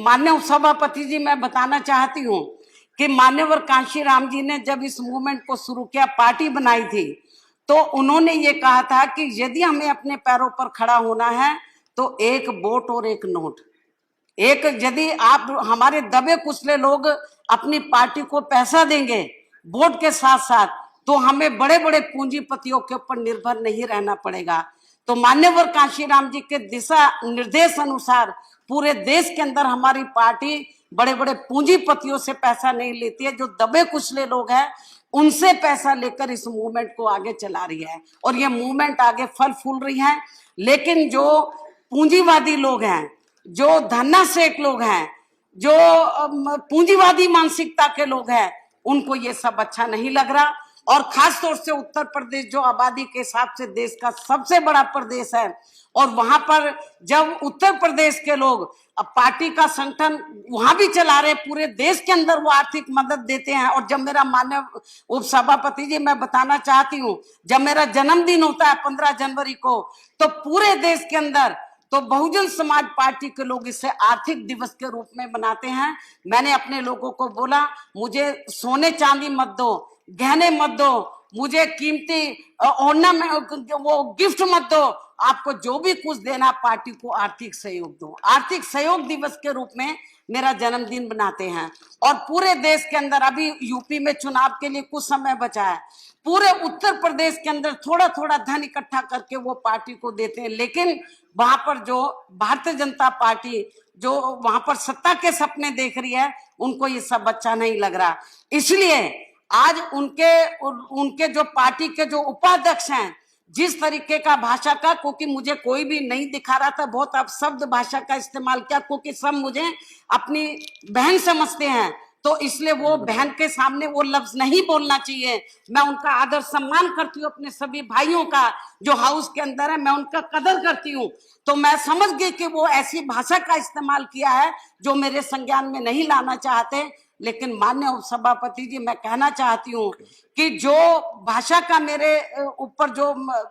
माननीय उपसभापति जी, मैं बताना चाहती हूँ कि मान्यवर कांशीराम जी ने जब इस मूवमेंट को शुरू किया, पार्टी बनाई थी, तो उन्होंने ये कहा था कि यदि हमें अपने पैरों पर खड़ा होना है तो एक वोट और एक नोट। एक, यदि आप हमारे दबे कुचले लोग अपनी पार्टी को पैसा देंगे वोट के साथ साथ, तो हमें बड़े बड़े पूंजीपतियों के ऊपर निर्भर नहीं रहना पड़ेगा। तो मान्यवर कांशीराम जी के दिशा निर्देश अनुसार पूरे देश के अंदर हमारी पार्टी बड़े बड़े पूंजीपतियों से पैसा नहीं लेती है, जो दबे कुचले लोग हैं उनसे पैसा लेकर इस मूवमेंट को आगे चला रही है, और ये मूवमेंट आगे फल फूल रही है। लेकिन जो पूंजीवादी लोग हैं, जो धन्ना सेठ लोग हैं, जो पूंजीवादी मानसिकता के लोग हैं, उनको ये सब अच्छा नहीं लग रहा। और खास तौर से उत्तर प्रदेश, जो आबादी के हिसाब से देश का सबसे बड़ा प्रदेश है, और वहां पर जब उत्तर प्रदेश के लोग पार्टी का संगठन वहां भी चला रहे, पूरे देश के अंदर वो आर्थिक मदद देते हैं। और जब मेरा माननीय उपसभापति जी, मैं बताना चाहती हूँ, जब मेरा जन्मदिन होता है 15 जनवरी को, तो पूरे देश के अंदर तो बहुजन समाज पार्टी के लोग इसे आर्थिक दिवस के रूप में मनाते हैं। मैंने अपने लोगों को बोला, मुझे सोने चांदी मत दो, गहने मत दो, मुझे कीमती ऑर्नामेंट वो गिफ्ट मत दो, आपको जो भी कुछ देना पार्टी को आर्थिक सहयोग दो। आर्थिक सहयोग दिवस के रूप में मेरा जन्मदिन बनाते हैं। और पूरे देश के अंदर, अभी यूपी में चुनाव के लिए कुछ समय बचा है, पूरे उत्तर प्रदेश के अंदर थोड़ा थोड़ा धन इकट्ठा करके वो पार्टी को देते हैं। लेकिन वहां पर जो भारतीय जनता पार्टी जो वहां पर सत्ता के सपने देख रही है, उनको ये सब अच्छा नहीं लग रहा। इसलिए आज उनके जो पार्टी के जो उपाध्यक्ष हैं, जिस तरीके का भाषा का, क्योंकि मुझे कोई भी नहीं दिखा रहा था, बहुत अपशब्द भाषा का इस्तेमाल किया, क्योंकि सब मुझे अपनी बहन समझते हैं, तो इसलिए वो बहन के सामने वो लफ्ज नहीं बोलना चाहिए। मैं उनका आदर सम्मान करती हूँ, अपने सभी भाइयों का जो हाउस के अंदर है, मैं उनका कदर करती हूँ। तो मैं समझ गई कि वो ऐसी भाषा का इस्तेमाल किया है जो मेरे संज्ञान में नहीं लाना चाहते। लेकिन माननीय उपसभापति जी, मैं कहना चाहती हूँ कि जो भाषा का मेरे ऊपर जो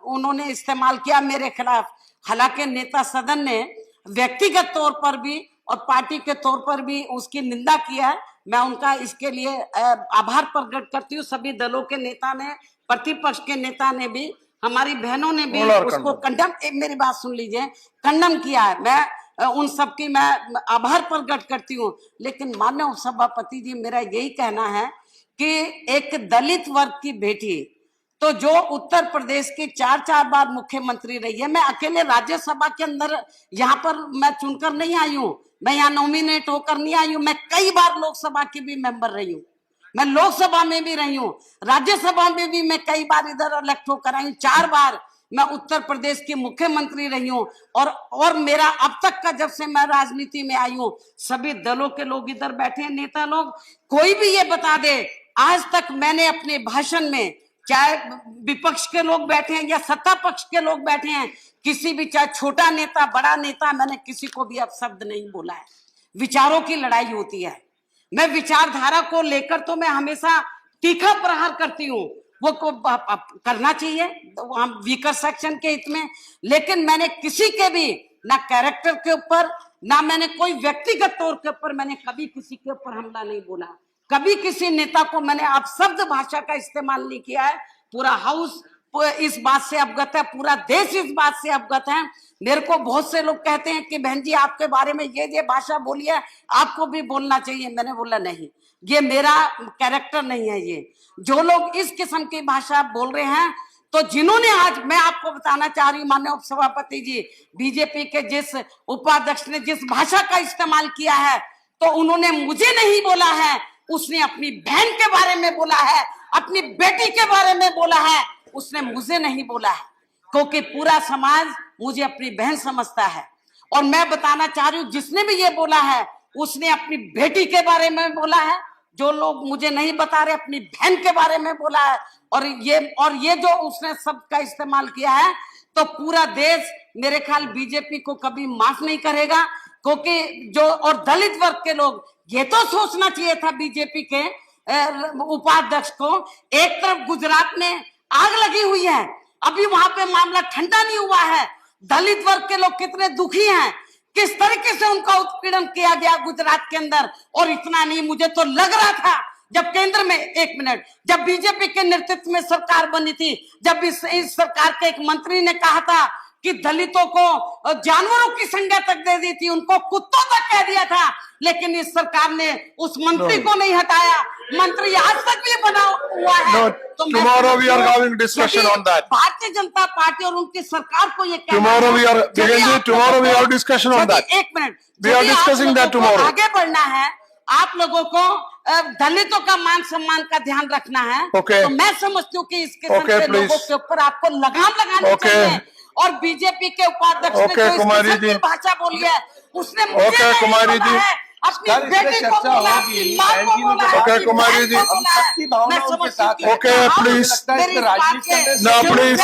उन्होंने इस्तेमाल किया मेरे खिलाफ, हालांकि नेता सदन ने व्यक्तिगत तौर पर भी और पार्टी के तौर पर भी उसकी निंदा किया है, मैं उनका इसके लिए आभार प्रकट करती हूँ। सभी दलों के नेता ने, प्रतिपक्ष के नेता ने भी, हमारी बहनों ने भी उसको कंडम, मेरी बात सुन लीजिए, कंडम किया है। मैं उन सबकी मैं आभार प्रकट करती हूँ। लेकिन माननीय उपसभापति जी, मेरा यही कहना है कि एक दलित वर्ग की बेटी, तो जो उत्तर प्रदेश की 4 बार मुख्यमंत्री रही है, मैं अकेले राज्यसभा के अंदर यहाँ पर मैं चुनकर नहीं आई हूँ, मैं यहाँ नॉमिनेट होकर नहीं आई हूँ, मैं कई बार लोकसभा की भी मेंबर रही हूँ, मैं लोकसभा में भी रही हूँ, राज्यसभा में भी मैं कई बार इधर इलेक्ट होकर आई हूँ, 4 बार मैं उत्तर प्रदेश की मुख्यमंत्री रही हूँ। और मेरा अब तक का, जब से मैं राजनीति में आई हूँ, सभी दलों के लोग इधर बैठे हैं, नेता लोग, कोई भी ये बता दे, आज तक मैंने अपने भाषण में, चाहे विपक्ष के लोग बैठे हैं या सत्ता पक्ष के लोग बैठे हैं, किसी भी, चाहे छोटा नेता बड़ा नेता, मैंने किसी को भी अपशब्द नहीं बोला है। विचारों की लड़ाई होती है, मैं विचारधारा को लेकर तो मैं हमेशा तीखा प्रहार करती हूँ, वो को करना चाहिए हम वीकर सेक्शन के हित में। लेकिन मैंने किसी के भी, ना कैरेक्टर के ऊपर, ना मैंने कोई व्यक्तिगत तौर के ऊपर मैंने कभी किसी के ऊपर हमला नहीं बोला, कभी किसी नेता को मैंने अपशब्द भाषा का इस्तेमाल नहीं किया है। पूरा हाउस इस बात से अवगत है, पूरा देश इस बात से अवगत है। मेरे को बहुत से लोग कहते हैं कि बहन जी, आपके बारे में ये भाषा बोली है, आपको भी बोलना चाहिए। मैंने बोला नहीं, ये मेरा कैरेक्टर नहीं है। ये जो लोग इस किस्म की भाषा बोल रहे हैं, तो जिन्होंने, आज मैं आपको बताना चाह रही हूँ माननीय उपसभापति जी, बीजेपी के जिस उपाध्यक्ष ने जिस भाषा का इस्तेमाल किया है, तो उन्होंने मुझे नहीं बोला है, उसने अपनी बहन के बारे में बोला है, अपनी बेटी के बारे में बोला है, उसने मुझे नहीं बोला है, क्योंकि पूरा समाज मुझे अपनी बहन समझता है। और मैं बताना चाह रही हूँ, जिसने भी ये बोला है, उसने अपनी बेटी के बारे में बोला है, जो लोग मुझे नहीं बता रहे, अपनी बहन के बारे में बोला है। और ये जो उसने शब्द का इस्तेमाल किया है, तो पूरा देश मेरे ख्याल बीजेपी को कभी माफ नहीं करेगा। क्योंकि जो, और दलित वर्ग के लोग, ये तो सोचना चाहिए था बीजेपी के उपाध्यक्ष को, एक तरफ गुजरात में आग लगी हुई है, अभी वहां पे मामला ठंडा नहीं हुआ है, दलित वर्ग के लोग कितने दुखी हैं, किस तरीके से उनका उत्पीड़न किया गया गुजरात के अंदर। और इतना नहीं, मुझे तो लग रहा था जब केंद्र में, एक मिनट, जब बीजेपी के नेतृत्व में सरकार बनी थी, जब इस सरकार के एक मंत्री ने कहा था कि दलितों को जानवरों की संज्ञा तक दे दी थी, उनको कुत्तों तक कह दिया था, लेकिन इस सरकार ने उस मंत्री को नहीं हटाया। मंत्री आज तक भी बना हुआ है। तो tomorrow we are having discussion on that. Bharatiya Janata party और उनकी सरकार को ये Tomorrow we are, tomorrow we have discussion on that. एक minute, We are discussing that tomorrow. आगे बढ़ना है, आप लोगों को दलितों का मान सम्मान का ध्यान रखना है। Okay. तो मैं समझती हूँ कि इसके Okay, लोगों के ऊपर आपको लगाम लगानी Okay. चाहिए। और बीजेपी के उपाध्यक्ष ने Okay, जो कुमारी इस जी। भाषा बोली है, उसने मुझे Okay, नहीं कुमारी बोला जी। है, अपनी सर, इस पे बेटी को चर्चा बोला, होगी। अपनी माँ को बोला, Okay, अपनी कुमारी बहन जी। को हम बोला है। सबकी भावनाओं मैं के समझती साथ हूँ कि हैं। Okay, हाँ, please. लगता है इस पे राजनीति करने से No, please.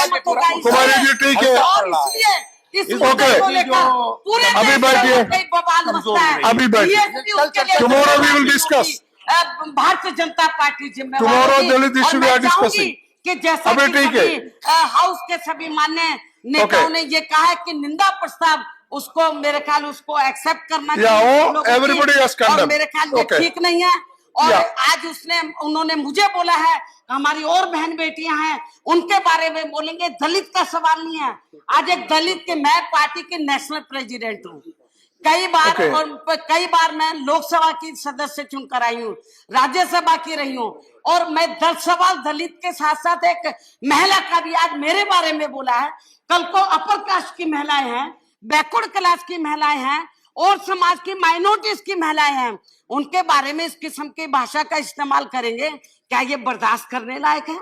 कुमारी जी, ठीक है। और इसलिए इस Okay. मुद्दे को लेकर पूरे अभी देश में बैठिए। कई बवाल मचता है। अभी बैठिए। DSP उसके लिए Tomorrow we will जिम्मेदार discuss. होगी। भारतीय जनता पार्टी जिम्मेदार Tomorrow होगी। Dalit issue और we मैं are discussing. चाहूंगी कि जैसा अभी कि ठीक है। सभी हाउस के सभी मान्य नेताओं ने ये कहा है कि निंदा प्रस्ताव उसको, मेरे ख्याल उसको एक्सेप्ट करना Yeah, चाहिए oh, लोगों की। everybody has condemned. और मेरे ख्याल ये Okay. ठीक नहीं है। और Yeah. आज उन्होंने मुझे बोला है, हमारी और बहन बेटियां हैं, उनके बारे में बोलेंगे। दलित का सवाल नहीं है। आज एक दलित के, मैं पार्टी के नेशनल प्रेसिडेंट हूँ, कई बार Okay. और कई बार मैं लोकसभा की सदस्य चुनकर आई हूँ, राज्यसभा की रही हूँ, और मैं 10 सवाल दलित के साथ साथ एक महिला का भी आज मेरे बारे में बोला है। कल को अपर कास्ट की महिलाएं हैं, बैकवर्ड क्लास की महिलाएं हैं, और समाज की माइनॉरिटीज की महिलाएं हैं, उनके बारे में इस किस्म की भाषा का इस्तेमाल करेंगे, क्या ये बर्दाश्त करने लायक है?